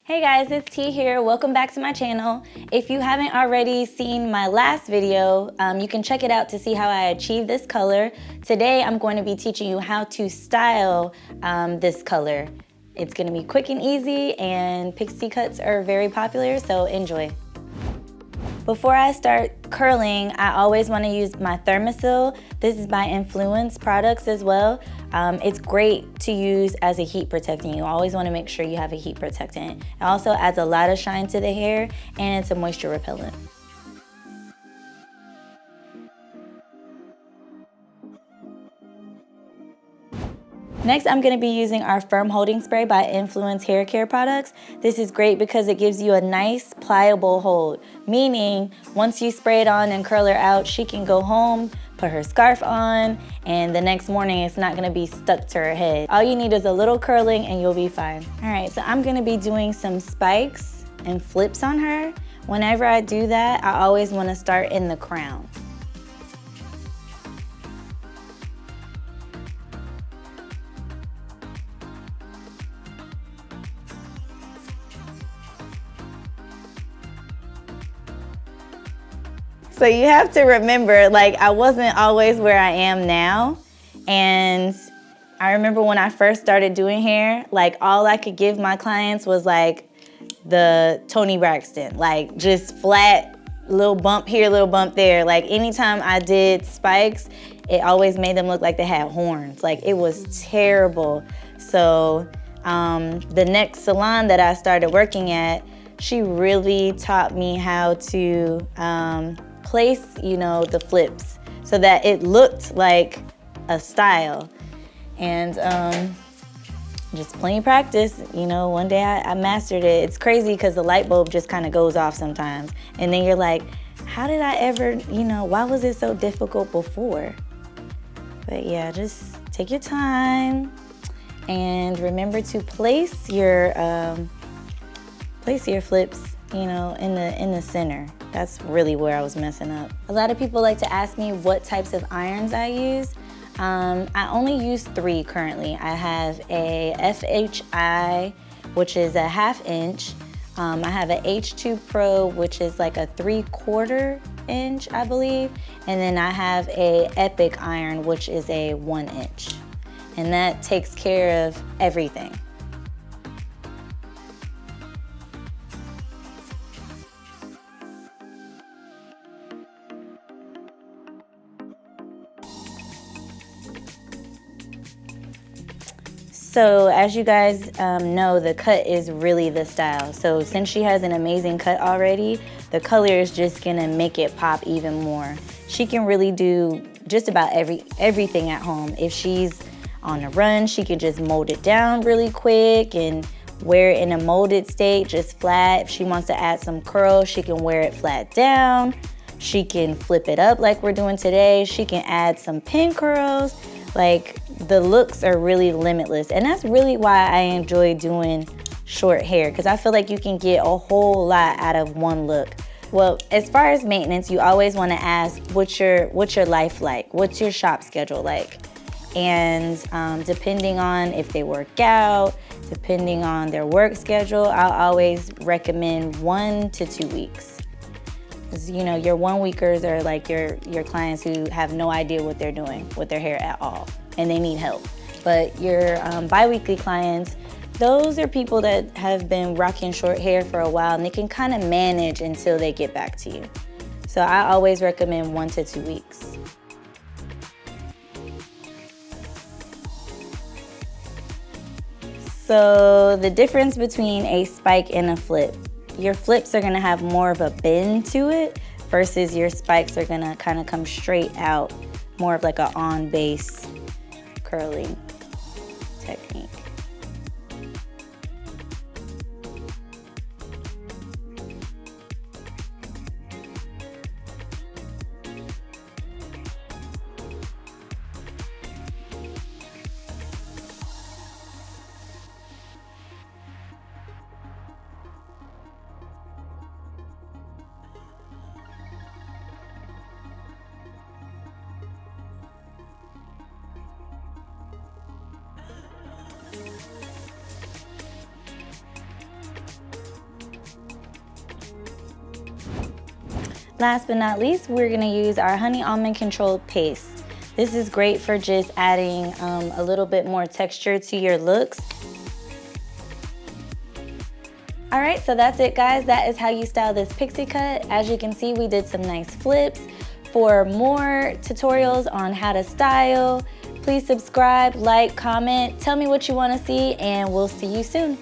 Hey guys, it's T here. Welcome back to my channel. If you haven't already seen my last video, you can check it out to see how I achieved this color. Today, I'm going to be teaching you how to style this color. It's gonna be quick and easy, and pixie cuts are very popular, so enjoy. Before I start curling, I always want to use my Thermosil. This is by Influence Products as well. It's great to use as a heat protectant. You always want to make sure you have a heat protectant. It also adds a lot of shine to the hair, and it's a moisture repellent. Next, I'm going to be using our Firm Holding Spray by Influence Hair Care Products. This is great because it gives you a nice pliable hold, meaning once you spray it on and curl her out, she can go home, put her scarf on, and the next morning it's not going to be stuck to her head. All you need is a little curling and you'll be fine. All right, so I'm going to be doing some spikes and flips on her. Whenever I do that, I always want to start in the crown. So you have to remember, like, I wasn't always where I am now. And I remember when I first started doing hair, like, all I could give my clients was like the Toni Braxton, like just flat, little bump here, little bump there. Like anytime I did spikes, it always made them look like they had horns. Like it was terrible. So the next salon that I started working at, she really taught me how to place, the flips so that it looked like a style. And just plain practice, one day I mastered it. It's crazy because the light bulb just kind of goes off sometimes. And then you're like, how did I ever, why was it so difficult before? But yeah, just take your time and remember to place your flips, in the center. That's really where I was messing up. A lot of people like to ask me what types of irons I use. I only use 3 currently. I have a FHI, which is a 1/2 inch. I have a H2 Pro, which is like a 3/4 inch, I believe. And then I have a Epic iron, which is a 1 inch. And that takes care of everything. So as you guys know, the cut is really the style. So since she has an amazing cut already, the color is just gonna make it pop even more. She can really do just about everything at home. If she's on a run, she can just mold it down really quick and wear it in a molded state, just flat. If she wants to add some curls, she can wear it flat down. She can flip it up like we're doing today. She can add some pin curls. Like, the looks are really limitless, and that's really why I enjoy doing short hair, because I feel like you can get a whole lot out of one look. Well, as far as maintenance, you always want to ask, what's your life like? What's your shop schedule like? And depending on if they work out, depending on their work schedule, I'll always recommend 1 to 2 weeks. Because, your 1-weekers are like your clients who have no idea what they're doing with their hair at all, and they need help. But your bi-weekly clients, those are people that have been rocking short hair for a while, and they can kind of manage until they get back to you. So I always recommend 1 to 2 weeks. So the difference between a spike and a flip. Your flips are gonna have more of a bend to it versus your spikes are gonna kind of come straight out, more of like a on base curling technique. Last but not least, we're gonna use our honey almond controlled paste. This is great for just adding a little bit more texture to your looks. All right, so that's it, guys. That is how you style this pixie cut. As you can see, we did some nice flips. For more tutorials on how to style, please subscribe, like, comment, tell me what you want to see, and we'll see you soon.